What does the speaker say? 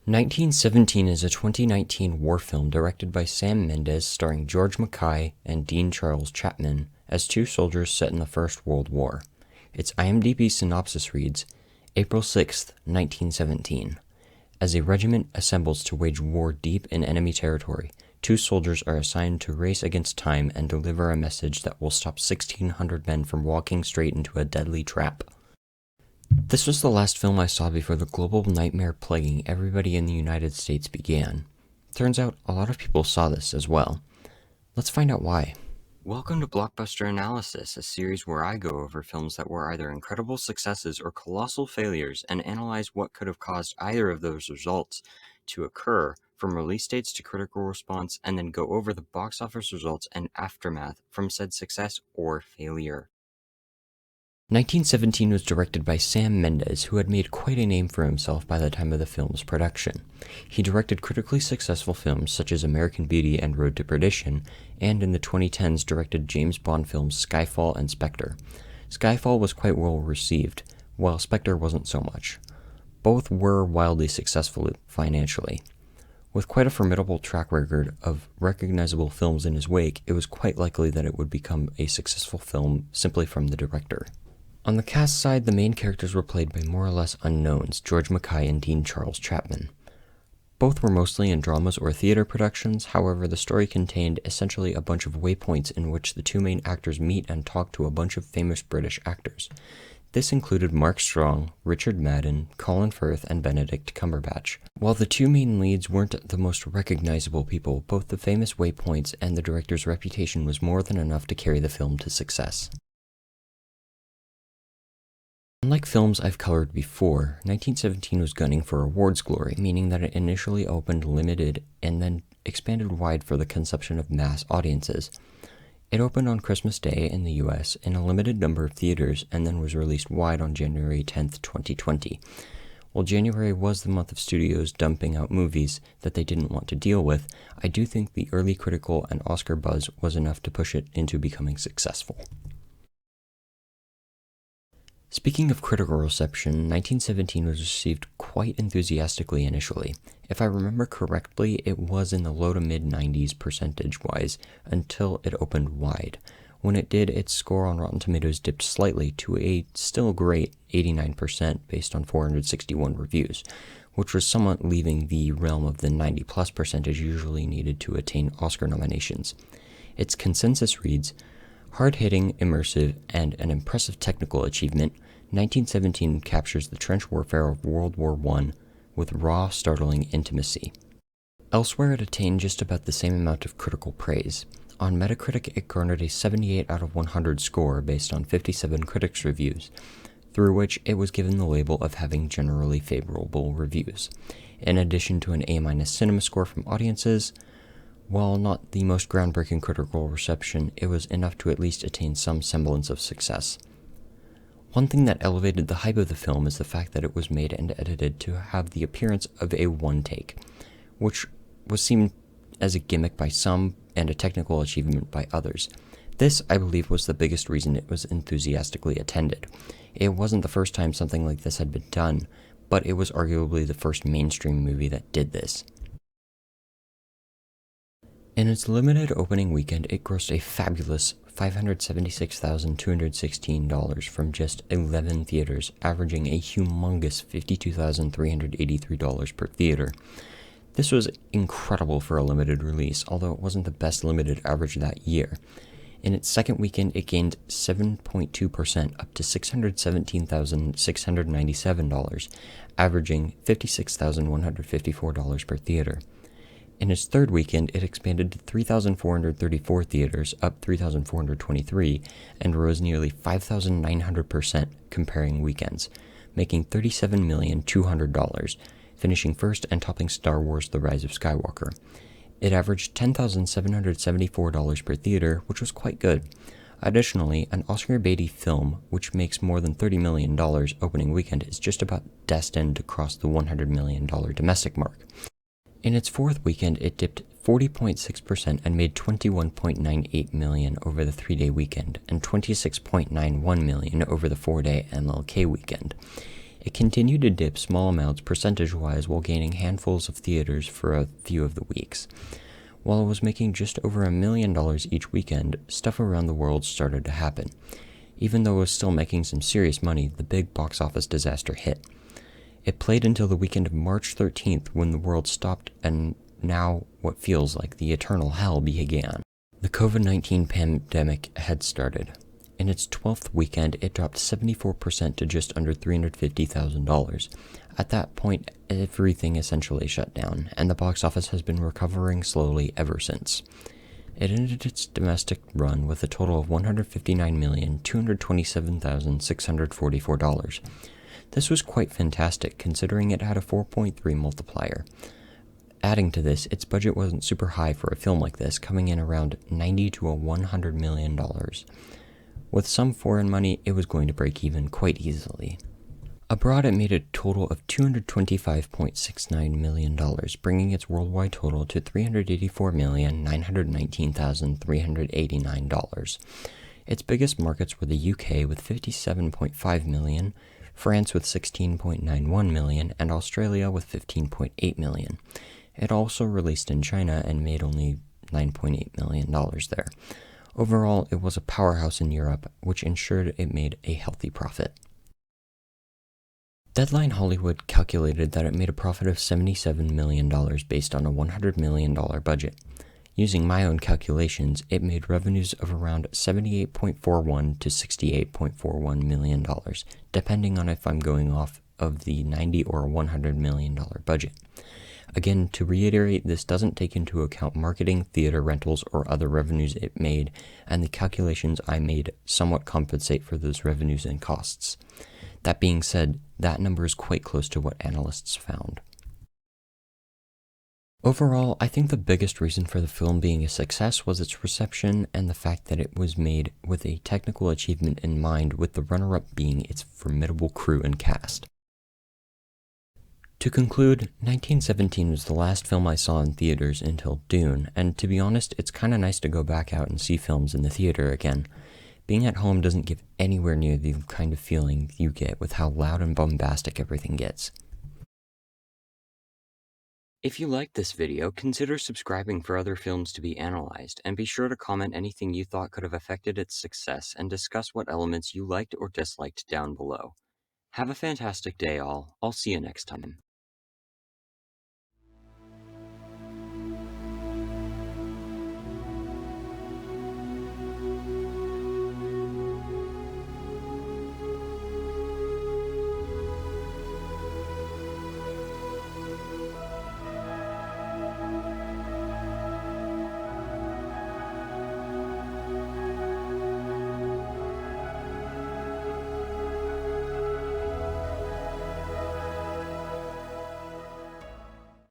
1917 is a 2019 war film directed by Sam Mendes starring George Mackay and Dean Charles Chapman as two soldiers set in the First World War. Its IMDb synopsis reads, April 6th, 1917. As a regiment assembles to wage war deep in enemy territory, two soldiers are assigned to race against time and deliver a message that will stop 1,600 men from walking straight into a deadly trap. This was the last film I saw before the global nightmare plaguing everybody in the United States began. Turns out a lot of people saw this as well. Let's find out why. Welcome to Blockbuster Analysis, a series where I go over films that were either incredible successes or colossal failures and analyze what could have caused either of those results to occur, from release dates to critical response, and then go over the box office results and aftermath from said success or failure. 1917 was directed by Sam Mendes, who had made quite a name for himself by the time of the film's production. He directed critically successful films such as American Beauty and Road to Perdition, and in the 2010s directed James Bond films Skyfall and Spectre. Skyfall was quite well received, while Spectre wasn't so much. Both were wildly successful financially. With quite a formidable track record of recognizable films in his wake, it was quite likely that it would become a successful film simply from the director. On the cast side, the main characters were played by more or less unknowns, George Mackay and Dean Charles Chapman. Both were mostly in dramas or theater productions, however the story contained essentially a bunch of waypoints in which the two main actors meet and talk to a bunch of famous British actors. This included Mark Strong, Richard Madden, Colin Firth, and Benedict Cumberbatch. While the two main leads weren't the most recognizable people, both the famous waypoints and the director's reputation was more than enough to carry the film to success. Unlike films I've covered before, 1917 was gunning for awards glory, meaning that it initially opened limited and then expanded wide for the consumption of mass audiences. It opened on Christmas Day in the US in a limited number of theaters and then was released wide on January 10th, 2020. While January was the month of studios dumping out movies that they didn't want to deal with, I do think the early critical and Oscar buzz was enough to push it into becoming successful. Speaking of critical reception, 1917 was received quite enthusiastically initially. If I remember correctly, it was in the low to mid-90s percentage-wise until it opened wide. When it did, its score on Rotten Tomatoes dipped slightly to a still great 89% based on 461 reviews, which was somewhat leaving the realm of the 90+ percentage usually needed to attain Oscar nominations. Its consensus reads, hard-hitting, immersive, and an impressive technical achievement, 1917 captures the trench warfare of World War I with raw, startling intimacy. Elsewhere, it attained just about the same amount of critical praise. On Metacritic, it garnered a 78 out of 100 score based on 57 critics' reviews, through which it was given the label of having generally favorable reviews. In addition to an A- cinema score from audiences, while not the most groundbreaking critical reception, it was enough to at least attain some semblance of success. One thing that elevated the hype of the film is the fact that it was made and edited to have the appearance of a one-take, which was seen as a gimmick by some and a technical achievement by others. This, I believe, was the biggest reason it was enthusiastically attended. It wasn't the first time something like this had been done, but it was arguably the first mainstream movie that did this. In its limited opening weekend, it grossed a fabulous $576,216 from just 11 theaters, averaging a humongous $52,383 per theater. This was incredible for a limited release, although it wasn't the best limited average that year. In its second weekend, it gained 7.2% up to $617,697, averaging $56,154 per theater. In its third weekend, it expanded to 3,434 theaters, up 3,423, and rose nearly 5,900% comparing weekends, making $37,200,000, finishing first and topping Star Wars: The Rise of Skywalker. It averaged $10,774 per theater, which was quite good. Additionally, an Oscar-baity film, which makes more than $30 million opening weekend, is just about destined to cross the $100 million domestic mark. In its fourth weekend, it dipped 40.6% and made $21.98 million over the 3-day weekend and $26.91 million over the 4-day MLK weekend. It continued to dip small amounts percentage-wise while gaining handfuls of theaters for a few of the weeks. While it was making just over $1 million each weekend, stuff around the world started to happen. Even though it was still making some serious money, the big box office disaster hit. It played until the weekend of March 13th when the world stopped and now what feels like the eternal hell began. The COVID-19 pandemic had started. In its 12th weekend, it dropped 74% to just under $350,000. At that point, everything essentially shut down, and the box office has been recovering slowly ever since. It ended its domestic run with a total of $159,227,644. This was quite fantastic, considering it had a 4.3 multiplier. Adding to this, its budget wasn't super high for a film like this, coming in around $90 to $100 million. With some foreign money, it was going to break even quite easily. Abroad, it made a total of $225.69 million, bringing its worldwide total to $384,919,389. Its biggest markets were the UK with $57.5 million, France with $16.91 million, and Australia with $15.8 million. It also released in China and made only $9.8 million there. Overall, it was a powerhouse in Europe, which ensured it made a healthy profit. Deadline Hollywood calculated that it made a profit of $77 million based on a $100 million budget. Using my own calculations, it made revenues of around $78.41 to $68.41 million, depending on if I'm going off of the $90 or $100 million budget. Again, to reiterate, this doesn't take into account marketing, theater rentals, or other revenues it made, and the calculations I made somewhat compensate for those revenues and costs. That being said, that number is quite close to what analysts found. Overall, I think the biggest reason for the film being a success was its reception and the fact that it was made with a technical achievement in mind, with the runner-up being its formidable crew and cast. To conclude, 1917 was the last film I saw in theaters until Dune, and to be honest, it's kinda nice to go back out and see films in the theater again. Being at home doesn't give anywhere near the kind of feeling you get with how loud and bombastic everything gets. If you liked this video, consider subscribing for other films to be analyzed, and be sure to comment anything you thought could have affected its success and discuss what elements you liked or disliked down below. Have a fantastic day all. I'll see you next time.